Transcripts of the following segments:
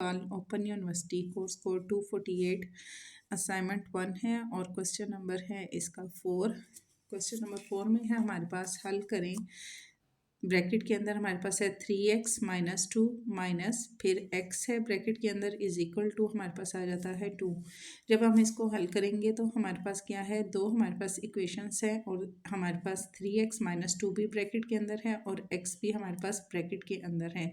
Call open university course code 248 assignment 1 है और question number है इसका 4। क्वेश्चन नंबर 4 में है हमारे पास हल करें। ब्रैकेट के अंदर हमारे पास है 3x - 2 माइनस फिर x है ब्रैकेट के अंदर इज इक्वल टू हमारे पास आ जाता है 2। जब हम इसको हल करेंगे तो हमारे पास क्या है, दो हमारे पास इक्वेशंस है और हमारे पास 3x - 2 भी ब्रैकेट के अंदर है और x भी हमारे पास ब्रैकेट के अंदर है।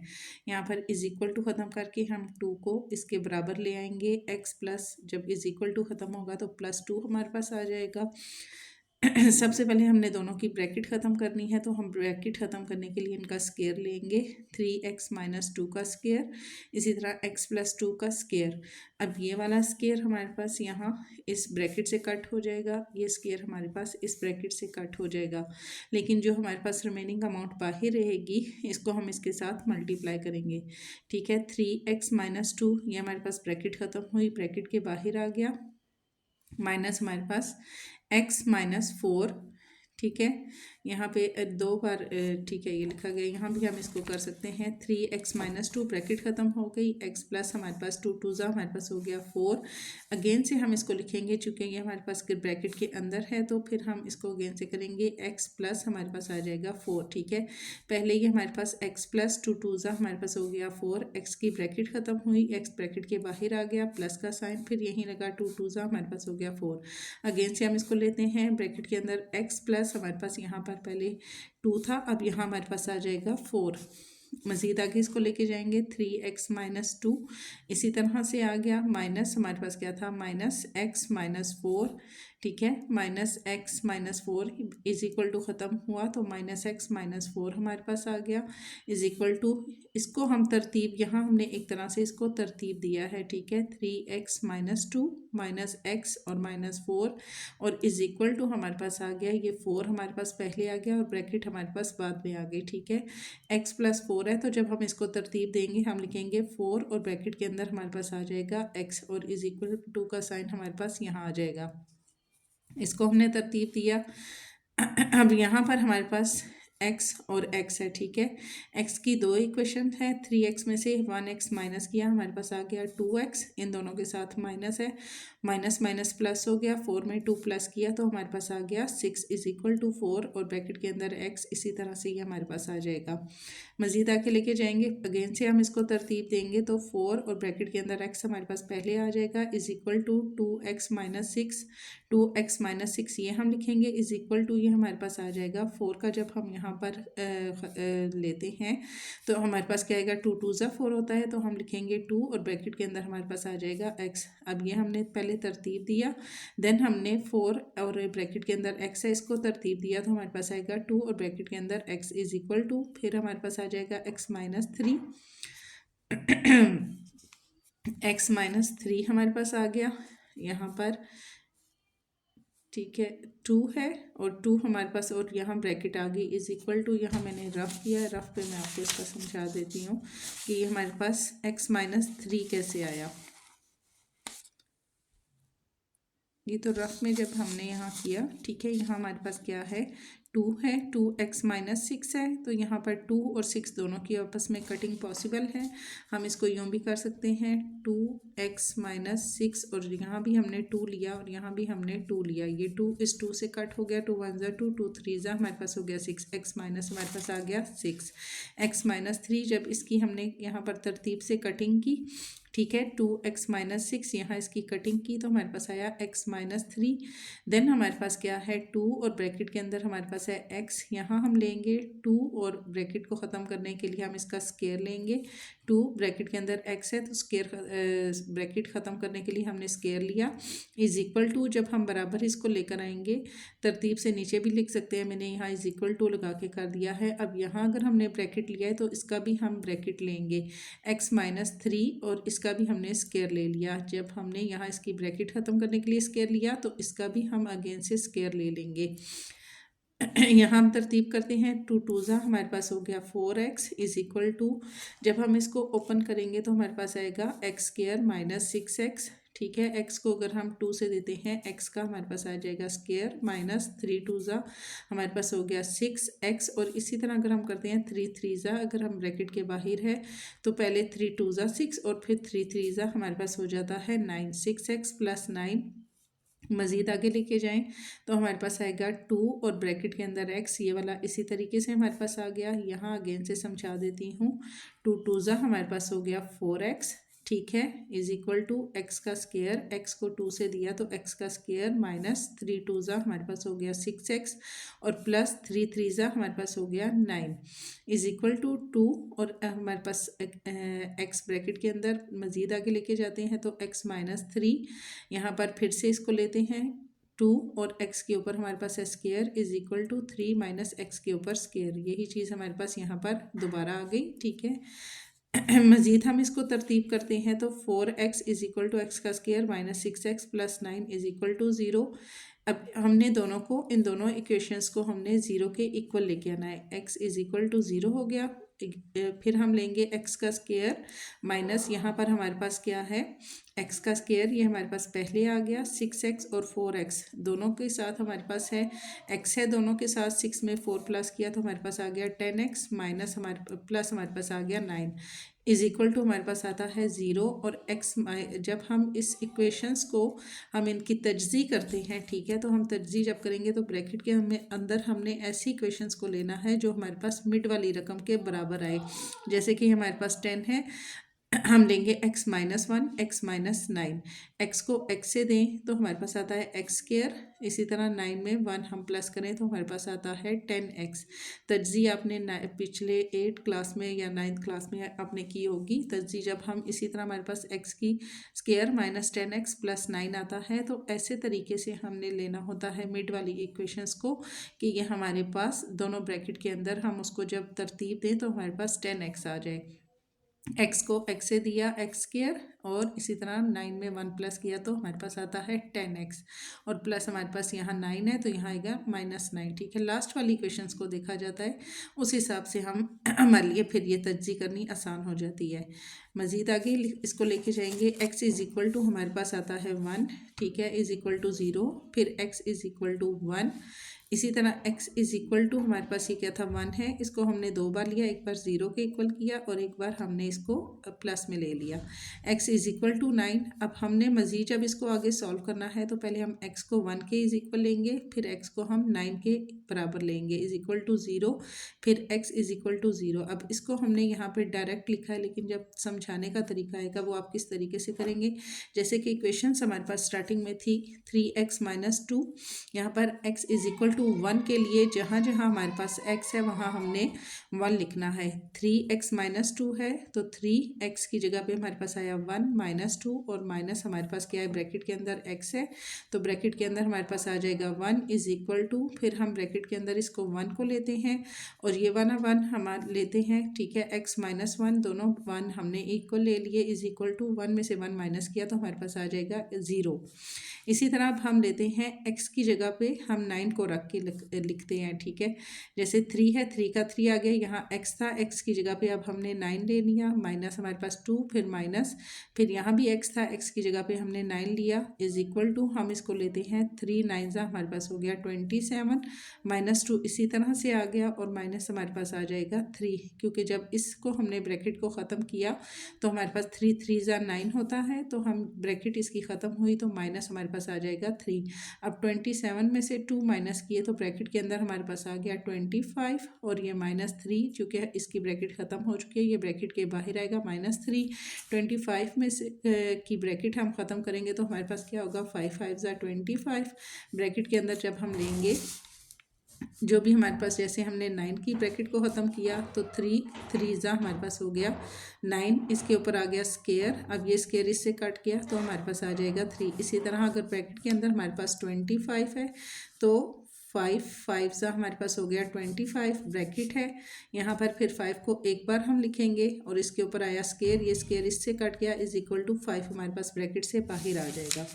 यहाँ पर इज इक्वल टू ख़त्म करके हम 2 को इसके बराबर ले आएंगे। x प्लस जब इज इक्वल टू ख़त्म होगा तो +2 हमारे पास आ जाएगा। सबसे पहले हमने दोनों की ब्रैकेट ख़त्म करनी है तो हम ब्रैकेट ख़त्म करने के लिए इनका स्क्वायर लेंगे। 3x - 2 का स्क्वायर, इसी तरह x + 2 का स्क्वायर। अब ये वाला स्क्वायर हमारे पास यहाँ इस ब्रैकेट से कट हो जाएगा, ये स्क्वायर हमारे पास इस ब्रैकेट से कट हो जाएगा, लेकिन जो हमारे पास रिमेनिंग अमाउंट बाहर रहेगी इसको हम इसके साथ मल्टीप्लाई करेंगे। ठीक है, 3x - 2 ये हमारे पास ब्रैकेट ख़त्म हुई, ब्रैकेट के बाहर आ गया, माइनस हमारे पास x - 4। ठीक है, यहाँ पे दो बार ठीक है ये लिखा गया, यहाँ भी हम इसको कर सकते हैं। 3x - 2 ब्रैकेट ख़त्म हो गई, x प्लस हमारे पास 2 2 हमारे पास हो गया 4। अगेन से हम इसको लिखेंगे, चूँकि ये हमारे पास ब्रैकेट के अंदर है तो फिर हम इसको अगेन से करेंगे। x प्लस हमारे पास आ जाएगा 4। ठीक है, पहले ये हमारे पास x प्लस 2 2 हमारे पास हो गया 4, x की ब्रैकेट ख़त्म हुई, x ब्रैकेट के बाहर आ गया, प्लस का साइन फिर यहीं लगा, 2 2 हमारे पास हो गया 4। अगेन से हम इसको लेते हैं, ब्रैकेट के अंदर x प्लस हमारे पास यहाँ पर पहले 2 था, अब यहाँ हमारे पास आ जाएगा 4। मज़ीद आगे इसको लेके जाएंगे, 3x - 2 इसी तरह से आ गया, माइनस हमारे पास क्या था, -x - 4। ठीक है, -x - 4 इज इक्वल टू ख़त्म हुआ तो -x - 4 हमारे पास आ गया, इज इक्वल टू इसको हम तरतीब, यहाँ हमने एक तरह से इसको तरतीब दिया है। ठीक है, 3x - 2 -x और -4 और इज इक्वल टू हमारे पास आ गया, ये 4 हमारे पास पहले आ गया और ब्रैकेट हमारे पास बाद में आ गई। ठीक है, x + 4 है तो जब हम इसको तरतीब देंगे हम लिखेंगे 4 और ब्रैकेट के अंदर हमारे पास आ जाएगा x और इज इक्वल टू का साइन हमारे पास यहाँ आ जाएगा। इसको हमने तरतीब दिया। अब यहाँ पर हमारे पास x और x है। ठीक है, x की दो इक्वेशन है, 3x में से 1x माइनस किया, हमारे पास आ गया 2x, इन दोनों के साथ माइनस है, माइनस माइनस प्लस हो गया, 4 में 2 प्लस किया तो हमारे पास आ गया 6 इज इक्वल टू 4 और ब्रैकेट के अंदर x, इसी तरह से ये हमारे पास आ जाएगा। मज़ीद आके लेके जाएंगे, अगेन से हम इसको तरतीब देंगे तो 4 और ब्रैकेट के अंदर x हमारे पास पहले आ जाएगा, is equal to 2x - 6, 2x - 6 ये हम लिखेंगे, इज इक्वल टू ये हमारे पास आ जाएगा 4 का जब हम यहाँ पर लेते हैं तो हमारे पास क्या आएगा, 2 2 4 होता है तो हम लिखेंगे 2 और ब्रैकेट के अंदर हमारे पास आ जाएगा x। अब ये हमने पहले तरतीब दिया, देन हमने 4 और ब्रैकेट के अंदर x है इसको तरतीब दिया तो हमारे पास आएगा 2 और ब्रैकेट के अंदर x इज इक्वल टू, फिर हमारे पास आ जाएगा x - 3 x - 3 हमारे पास आ गया यहाँ पर। ठीक है, 2 है और 2 हमारे पास और यहाँ ब्रैकेट आ गई, इज इक्वल टू, यहाँ मैंने रफ किया है, रफ पे मैं आपको इसका समझा देती हूँ कि ये हमारे पास x - 3 कैसे आया। ये तो रफ में जब हमने यहाँ किया। ठीक है, यहाँ हमारे पास क्या है, 2 है, 2x - 6 है तो यहाँ पर 2 और 6 दोनों की आपस में कटिंग पॉसिबल है। हम इसको यूँ भी कर सकते हैं, 2x - 6 और यहाँ भी हमने 2 लिया और यहाँ भी हमने 2 लिया, ये 2 इस 2 से कट हो गया, 2 1 ज़ा 2, 2 3 ज़ा हमारे पास हो गया 6, x माइनस हमारे पास आ गया 6, x - 3 जब इसकी हमने यहाँ पर तरतीब से कटिंग की। ठीक है, 2x - 6 यहाँ इसकी कटिंग की तो हमारे पास आया x - 3। देन हमारे पास क्या है, 2 और ब्रैकेट के अंदर हमारे पास है x, यहाँ हम लेंगे 2 और ब्रैकेट को ख़त्म करने के लिए हम इसका स्क्वायर लेंगे। 2 ब्रैकेट के अंदर x है तो स्क्वायर ब्रैकेट ख़त्म करने के लिए हमने स्क्वायर लिया, इज इक्वल टू, जब हम बराबर इसको लेकर आएंगे तरतीब से नीचे भी लिख सकते हैं, मैंने यहाँ इज इक्वल टू लगा के कर दिया है। अब यहाँ अगर हमने ब्रैकेट लिया है तो इसका भी हम ब्रैकेट लेंगे, x - 3 और इसका भी हमने स्क्वायर ले लिया। जब हमने यहाँ इसकी ब्रैकेट ख़त्म करने के लिए स्क्वायर लिया तो इसका भी हम अगेन से स्क्वायर ले लेंगे। यहाँ हम तरतीब करते हैं, टू टू ज़ा हमारे पास हो गया 4x इज़ इक्वल टू, जब हम इसको ओपन करेंगे तो हमारे पास आएगा एक्स स्केयर माइनस 6x। ठीक है, x को अगर हम 2 से देते हैं, x का हमारे पास आ जाएगा स्केयर माइनस 3 टू ज़ा हमारे पास हो गया 6x। और इसी तरह अगर हम करते हैं 3 3 ज़ा, अगर हम ब्रैकेट के बाहर है तो पहले 3 2 ज़ा 6 और फिर 3 3 ज़ा हमारे पास हो जाता है 9। 6x प्लस 9 मज़ीद आगे लेके जाएं तो हमारे पास आएगा 2 और ब्रैकेट के अंदर x, ये वाला इसी तरीके से हमारे पास आ गया। यहाँ अगेन से समझा देती हूँ, 2 2 ज़ा हमारे पास हो गया 4x। ठीक है, इज इक्वल टू एक्स का स्केयर, x को 2 से दिया तो x का स्केयर माइनस 3 2 ज़ा हमारे पास हो गया 6x और प्लस 3 3 ज़ा हमारे पास हो गया 9 इज इक्वल टू 2। और हमारे पास x ब्रैकेट के अंदर मज़ीद आगे लेके जाते हैं तो x माइनस 3, यहाँ पर फिर से इसको लेते हैं 2 और x के ऊपर हमारे पास है square is equal to 3 minus x के ऊपर स्केयर, यही चीज़ हमारे पास यहाँ पर दोबारा आ गई। ठीक है, मज़ीद हम इसको तरतीब करते हैं तो 4x is equal to x का square minus 6x plus 9 is equal to 0। अब हमने दोनों को, इन दोनों इक्वेशंस को हमने 0 के इक्वल लेके आना है। x इज इक्वल टू 0 हो गया, फिर हम लेंगे x का स्केयर माइनस, यहाँ पर हमारे पास क्या है x का स्केयर, ये हमारे पास पहले आ गया 6x और 4x दोनों के साथ हमारे पास है x है, दोनों के साथ 6 में 4 प्लस किया तो हमारे पास आ गया 10x माइनस हमारे प्लस हमारे पास आ गया 9 इज इक्वल टू हमारे पास आता है 0। और x, जब हम इस इक्वेशंस को हम इनकी तजज़ी करते हैं, ठीक है, तो हम तजज़ी जब करेंगे तो ब्रैकेट के हमें अंदर हमने ऐसी इक्वेशंस को लेना है जो हमारे पास मिड वाली रकम के बराबर आए। जैसे कि हमारे पास 10 है, हम लेंगे x minus 1 x minus 9, x को x से दें तो हमारे पास आता है x स्केयर, इसी तरह 9 में 1 हम प्लस करें तो हमारे पास आता है 10x। तजज़ी आपने पिछले 8 क्लास में या 9th क्लास में आपने की होगी तजज़ी, जब हम इसी तरह हमारे पास x की स्केयर माइनस 10x प्लस 9 आता है तो ऐसे तरीके से हमने लेना होता है मिड वाली इक्वेशंस को कि ये हमारे पास दोनों ब्रैकेट के अंदर हम उसको जब तरतीब दें तो हमारे पास 10x आ जाए। x को x से दिया x स्केयर और इसी तरह 9 में 1 प्लस किया तो हमारे पास आता है 10x और प्लस हमारे पास यहाँ 9 है तो यहाँ आएगा माइनस 9। ठीक है, लास्ट वाली इक्वेशंस को देखा जाता है, उस हिसाब से हम हमारे लिए फिर ये तजज़ी करनी आसान हो जाती है। मज़ीद आगे इसको लेके जाएंगे, x इज़ इक्वल टू हमारे पास आता है 1, ठीक है, इज़ इक्वल टू 0, फिर x इज़ इक्वल टू 1, इसी तरह x इज़ इक्वल टू हमारे पास ये क्या था 1 है, इसको हमने 2 बार लिया, एक बार 0 के इक्वल किया और एक बार हमने इसको प्लस में ले लिया। x इज़ इक्वल टू 9, अब हमने मज़ीद जब इसको आगे सॉल्व करना है तो पहले हम x को 1 के इज़ इक्वल लेंगे, फिर x को हम 9 के बराबर लेंगे इज़ इक्वल टू 0, फिर x इज़ इक्वल टू 0। अब इसको हमने यहाँ पे डायरेक्ट लिखा है, लेकिन जब समझाने का तरीका आएगा वो आप किस तरीके से करेंगे। जैसे कि इक्वेशंस हमारे पास स्टार्टिंग में थी 3x माइनस 2, यहाँ पर x इज़ इक्वल टू 1 के लिए जहाँ जहाँ हमारे पास x है वहाँ हमने 1 लिखना है। 3x माइनस 2 है तो 3x की जगह पे हमारे पास आया 1 माइनस 2 और माइनस हमारे पास क्या है ब्रैकेट के अंदर x है तो ब्रैकेट के अंदर हमारे पास आ जाएगा 1 इज़ इक्वल टू, फिर हम ब्रैकेट के अंदर इसको 1 को लेते हैं और ये वाला 1 हम लेते हैं। ठीक है, x माइनस 1 दोनों 1 हमने इक्वल ले लिए इज़ इक्वल टू 1 में से 1 माइनस किया तो हमारे पास आ जाएगा 0। इसी तरह अब हम लेते हैं x की जगह पे हम 9 को रख के लिखते हैं। ठीक है, जैसे 3 है, 3 का 3 आ गया, यहाँ x था, x की जगह पे अब हमने 9 ले लिया, माइनस हमारे पास 2, फिर माइनस, फिर यहाँ भी x था, x की जगह पे हमने 9 लिया इज़ इक्वल टू, हम इसको लेते हैं 3 9 हमारे पास हो गया 27 माइनस 2 इसी तरह से आ गया और माइनस हमारे पास आ जाएगा 3, क्योंकि जब इसको हमने ब्रैकेट को ख़त्म किया तो हमारे पास 3 3 9 होता है, तो हम ब्रैकेट इसकी ख़त्म हुई तो माइनस हमारे पास आ जाएगा 3। अब 27 में से 2 माइनस किए तो ब्रैकेट के अंदर हमारे पास आ गया 25 और ये माइनस 3, चूँकि इसकी ब्रैकेट ख़त्म हो चुकी है, ये ब्रैकेट के बाहर आएगा -3। 25 में से की ब्रैकेट हम ख़त्म करेंगे तो हमारे पास क्या होगा 5 5 25। ब्रैकेट के अंदर जब हम लेंगे जो भी हमारे पास, जैसे हमने 9 की ब्रैकेट को ख़त्म किया तो 3 3 हमारे पास हो गया 9, इसके ऊपर आ गया स्केयर, अब ये स्केयर इससे कट गया तो हमारे पास आ जाएगा 3। इसी तरह अगर ब्रैकेट के अंदर हमारे पास 25 है तो 5 5 हमारे पास हो गया 25, ब्रैकेट है यहाँ पर, फिर 5 को एक बार हम लिखेंगे और इसके ऊपर आया स्केयर, ये स्केयर इससे कट गया इज़ इक्वल टू 5 हमारे पास ब्रैकेट से बाहर आ जाएगा।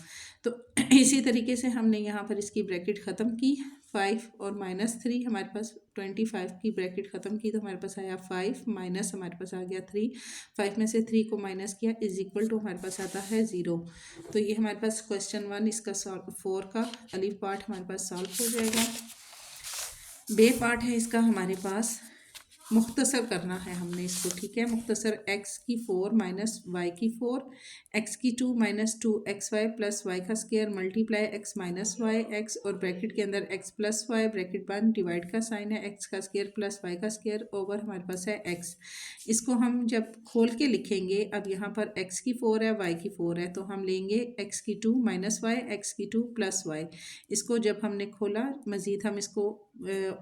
तो इसी तरीके से हमने यहाँ पर इसकी ब्रैकेट ख़त्म की, 5 और -3 हमारे पास 25 की ब्रैकेट ख़त्म की तो हमारे पास आया 5 माइनस हमारे पास आ गया 3। 5 में से 3 को माइनस किया इज इक्वल टू हमारे पास आता है 0। तो ये हमारे पास क्वेश्चन 1 इसका 4 का अलिफ पार्ट हमारे पास सॉल्व हो जाएगा। बे पार्ट है इसका हमारे पास मुख्तसर करना है हमने इसको, ठीक है। मुख्तसर x की 4 माइनस वाई की 4, x की 2 minus 2 x y plus y का square multiply x minus y x और ब्रैकेट के अंदर x प्लस वाई ब्रैकेट बंद डिवाइड का साइन है x का स्केयर प्लस y का स्केयर ओवर हमारे पास है x। इसको हम जब खोल के लिखेंगे, अब यहाँ पर x की 4 है y की 4 है तो हम लेंगे x की 2 माइनस वाई x की 2 प्लस वाई। इसको जब हमने खोला मज़ीद हम इसको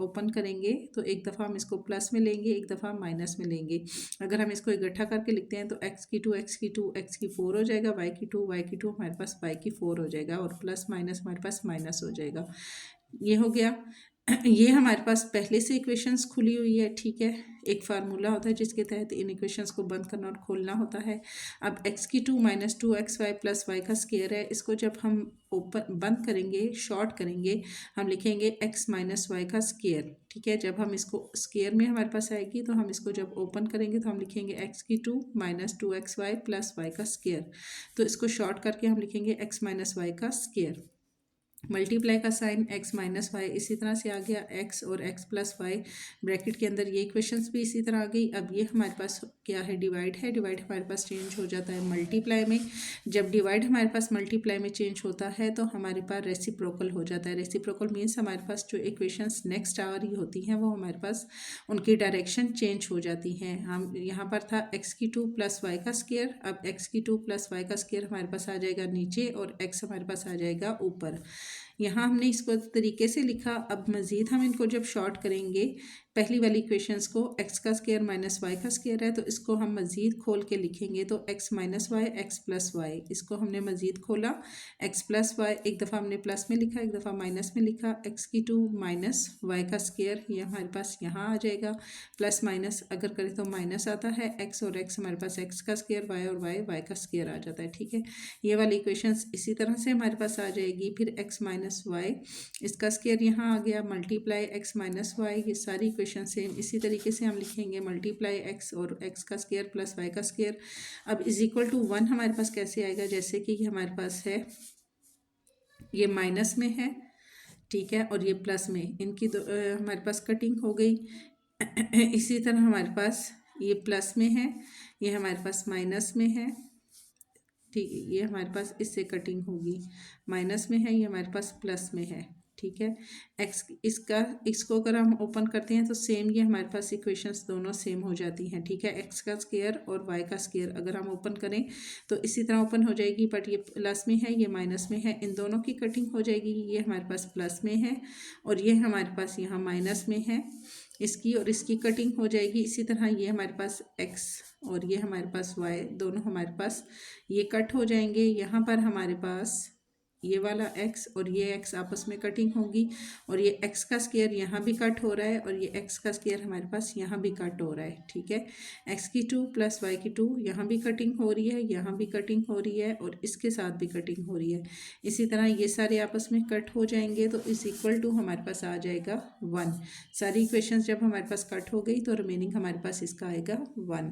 ओपन करेंगे तो एक दफ़ा हम इसको प्लस में लेंगे, एक दफ़ा माइनस में लेंगे। अगर हम इसको इकट्ठा करके लिखते हैं तो x की 2 x की 2 x की 4 हो जाएगा, y की 2 y की 2 हमारे पास y की 4 हो जाएगा और प्लस माइनस हमारे पास माइनस हो जाएगा। ये हो गया। ये हमारे पास पहले से इक्वेशंस खुली हुई है, ठीक है। एक फार्मूला होता है जिसके तहत इन इक्वेशंस को बंद करना और खोलना होता है। अब x की 2 minus 2 x y plus y का स्केयर है, इसको जब हम ओपन बंद करेंगे शॉर्ट करेंगे हम लिखेंगे x माइनस वाई का स्केयर, ठीक है। जब हम इसको स्केयर में हमारे पास आएगी तो हम इसको जब ओपन करेंगे तो हम लिखेंगे x की 2 minus 2 x y plus y का स्केयर। तो इसको शॉर्ट करके हम लिखेंगे x माइनस वाई का स्केयर। मल्टीप्लाई का साइन x माइनस वाई इसी तरह से आ गया, x और x प्लस वाई ब्रैकेट के अंदर ये इक्वेशंस भी इसी तरह आ गई। अब ये हमारे पास क्या है, डिवाइड है। डिवाइड हमारे पास चेंज हो जाता है मल्टीप्लाई में। जब डिवाइड हमारे पास मल्टीप्लाई में चेंज होता है तो हमारे पास रेसिप्रोकल हो जाता है। रेसिप्रोकल मीन्स हमारे पास जो इक्वेशंस नेक्स्ट आ रही होती हैं वो हमारे पास उनकी डायरेक्शन चेंज हो जाती हैं। हम यहाँ पर था x की 2 प्लस वाई का स्केयर, अब x की 2 प्लस वाई का स्केयर हमारे पास आ जाएगा नीचे और x हमारे पास आ जाएगा ऊपर। यहाँ हमने इसको तरीके से लिखा। अब मज़ीद हम इनको जब शॉर्ट करेंगे, पहली वाली इक्वेशंस को x का स्केयर माइनस वाई का स्केयर है तो इसको हम मज़ीद खोल के लिखेंगे तो x minus y x plus y, इसको हमने मज़ीद खोला x प्लस वाई, एक दफ़ा हमने प्लस में लिखा एक दफ़ा माइनस में लिखा। x की 2 माइनस वाई का स्केयर ये हमारे पास यहाँ आ जाएगा, प्लस माइनस अगर करें तो माइनस आता है, x और x हमारे पास x का स्केयर y और y का स्केयर आ जाता है, ठीक है। ये वाली इक्वेशंस इसी तरह से हमारे पास आ जाएगी। फिर x माइनस वाई इसका स्केयर यहाँ आ गया, मल्टीप्लाई x माइनस वाई, ये सारी इक्वेशन सेम इसी तरीके से हम लिखेंगे मल्टीप्लाई x और x का स्केयर प्लस y का स्केयर। अब इज इक्वल टू 1 हमारे पास कैसे आएगा, जैसे कि हमारे पास है ये माइनस में है, ठीक है, और ये प्लस में, इनकी हमारे पास कटिंग हो गई। इसी तरह हमारे पास ये प्लस में है, ये हमारे पास माइनस में है, ठीक है, ये हमारे पास इससे कटिंग होगी, माइनस में है, ये हमारे पास प्लस में है, ठीक है। एक्स इसको अगर हम ओपन करते हैं तो सेम ये हमारे पास इक्वेशंस दोनों सेम हो जाती हैं, ठीक है। एक्स का स्केयर और वाई का स्केयर अगर हम ओपन करें तो इसी तरह ओपन हो जाएगी, बट ये प्लस में है ये माइनस में है, इन दोनों की कटिंग हो जाएगी। ये हमारे पास प्लस में है और ये हमारे पास यहाँ माइनस में है, इसकी और इसकी कटिंग हो जाएगी। इसी तरह ये हमारे पास x और ये हमारे पास y दोनों हमारे पास ये कट हो जाएंगे। यहाँ पर हमारे पास ये वाला x और ये x आपस में कटिंग होगी और ये x का स्केयर यहाँ भी कट हो रहा है और ये x का स्केयर हमारे पास यहाँ भी कट हो रहा है, ठीक है। x की 2 प्लस y की 2 यहाँ भी कटिंग हो रही है, यहाँ भी कटिंग हो रही है और इसके साथ भी कटिंग हो रही है। इसी तरह ये सारे आपस में कट हो जाएंगे तो इस इक्वल टू हमारे पास आ जाएगा 1। सारी इक्वेशंस जब हमारे पास कट हो गई तो रिमेनिंग हमारे पास इसका आएगा 1।